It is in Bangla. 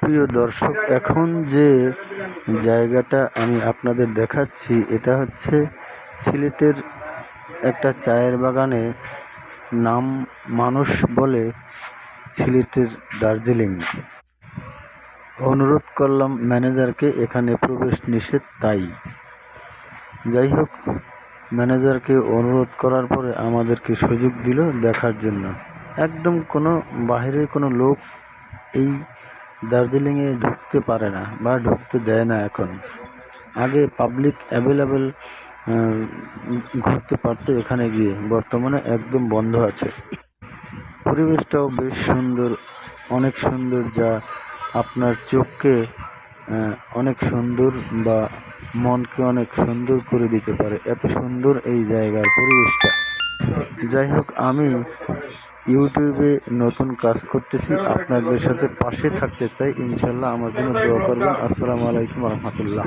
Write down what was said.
প্রিয় দর্শক, এখন যে জায়গাটা আমি আপনাদের দেখাচ্ছি এটা হচ্ছে সিলেটের একটা চায়ের বাগানে, নাম মানুষ বলে সিলেটের দার্জিলিং। অনুরোধ করলাম ম্যানেজারকে, এখানে প্রবেশ নিষেধ। তাই যাই হোক, ম্যানেজারকে অনুরোধ করার পরে আমাদেরকে সুযোগ দিল দেখার জন্য। একদম কোনো বাহিরের কোনো লোক এই দার্জিলিংয়ে ঢুকতে পারে না বা ঢুকতে দেয় না এখন। আগে পাবলিক অ্যাভেলেবেল ঘুরতে পারতো এখানে গিয়ে, বর্তমানে একদম বন্ধ আছে। পরিবেশটাও বেশ সুন্দর, অনেক সুন্দর, যা আপনার চোখকে অনেক সুন্দর বা মনকে অনেক সুন্দর করে দিতে পারে, এত সুন্দর এই জায়গার পরিবেশটা। যাই হোক, আমি ইউটিউবে নতুন কাজ করতেছি, আপনাদের সাথে পাশে থাকতে চাই। ইনশাল্লাহ আমার জন্য দোয়া করবেন। আসসালামু আলাইকুম রহমতুল্লাহ।